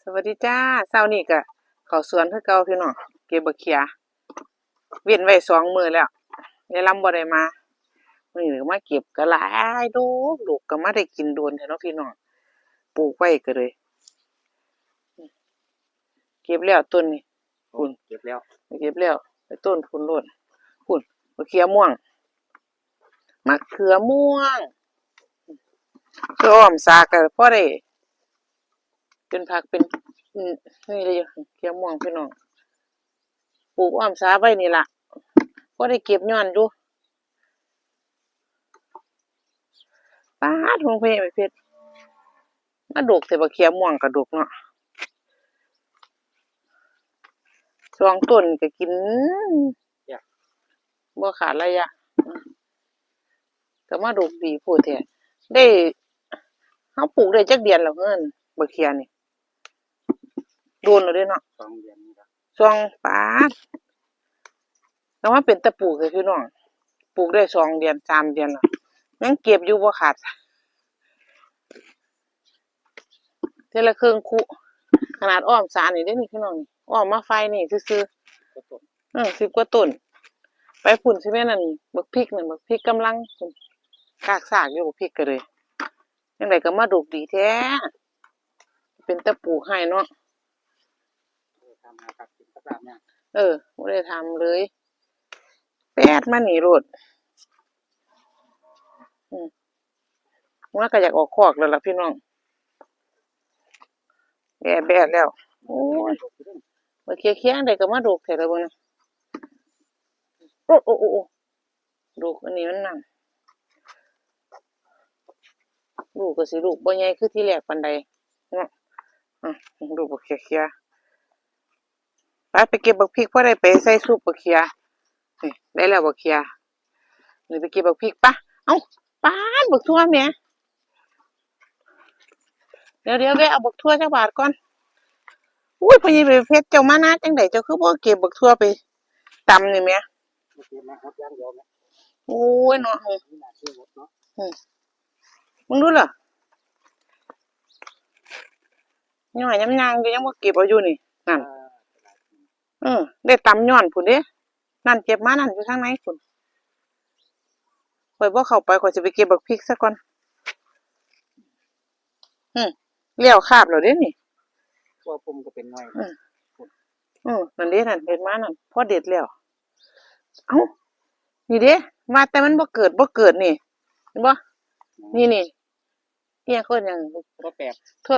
สวัสดีจ้าเช้านี้ก็เข้าสวนคือเก่าพี่น้องเก็บบักเขียเว้นไว้2 มื้อแล้วยายลำบ่ได้มามื้อนี้ก็มาเก็บก็หลายดกก็มาได้กินโดนแท้เนาะพี่น้องปลูกไว้ก็เลยเก็บแล้วต้นนี้พุ่นเก็บแล้วเก็บแล้วไปต้นพุ่นโลดพุ่นบักเขียม่วงมะเขือม่วงคืออ้อมสาก็พอได้เป็นผักเป็นนี่เลยเขียม่วงพี่น้องปลูกอ้อมสาไว้นี่ล่ะพอได้เก็บย้อนอยู่ป๊าดของเพชรมาดกแต่บักเขียม่วงก็ดกเนาะ2 ต้นก็กินบ่ขาดระยะก็มาดกดีโพดแท้ได้เฮาปลูกได้จักเดือนแล้วเอิ้นบักเขียนี่โดนแล้วเด้เนาะ2 เดือนนี่ครับป๊าดแต่ว่าเป็นตะปลูกเลยพี่น้องปลูกได้2 เดือน3 เดือนแล้วยังเก็บอยู่บ่ขาดเทื่อละครึ่งคุขนาดอ้อมสานี่เด้นี่พี่น้องนี่อ้อมมาไฟนี่ซื่อๆ10 กว่าต้นไปพุ่นสิแม่นอั่นบักพริกนั่นบักพริกกำลังกากซากอยู่บักพริกก็เลยจังได๋ก็มาดกดีแท้เป็นตะปลูกให้เนาะทำนะครับกินกับลาบเนี่ยบ่ได้ทำเลยแปดมานี่โลดมันก็อยากออกคอกแล้วล่ะพี่น้องแบะแล้วโอ้ยมาเคี้ยๆได้ก็มาดกแท้แล้วเบิ่งนะโอ้ดกอันนี้มันนั่นลูกก็สิลูกบ่ใหญ่คือที่แรกปานใดเนาะดูบักเคี้ยๆไปเก็บบักพริกพอได้ไปใส่ซุปบักเขียนี่ได้แล้วบักเขียนี่ไปเก็บบักพริกปะเอ้าป๊าดบักทั่วแหมเดี๋ยวแวะเอาบักทั่วจักบาทก่อนอุ้ยพ่อใหญ่เพชรเจ้ามานะจังได๋เจ้าคือบ่เก็บบักทั่วไปตำนี่แหมโอ้ยเนาะมึงดูล่ะย่อยยำยางก็ยังบ่เก็บเอาอยู่นี่นั่นได้ตำย้อนพุ่นเด้นั่นเก็บมานั่นอยู่ทางไหนพุ่นข้อยบ่เข้าไปข้อยสิไปเก็บบักพริกซะก่อนแล้วคาบแล้วเด้นี่ตัวผมก็เป็นน้อยนั่นเด้นั่นเด็ดมานั่นพอเด็ดแล้วเอ้านี่เด้ว่าแต่มันบ่เกิดนี่เห็นบ่นี่อิหยังเอิ้นหยังบ่แปลกทั่ว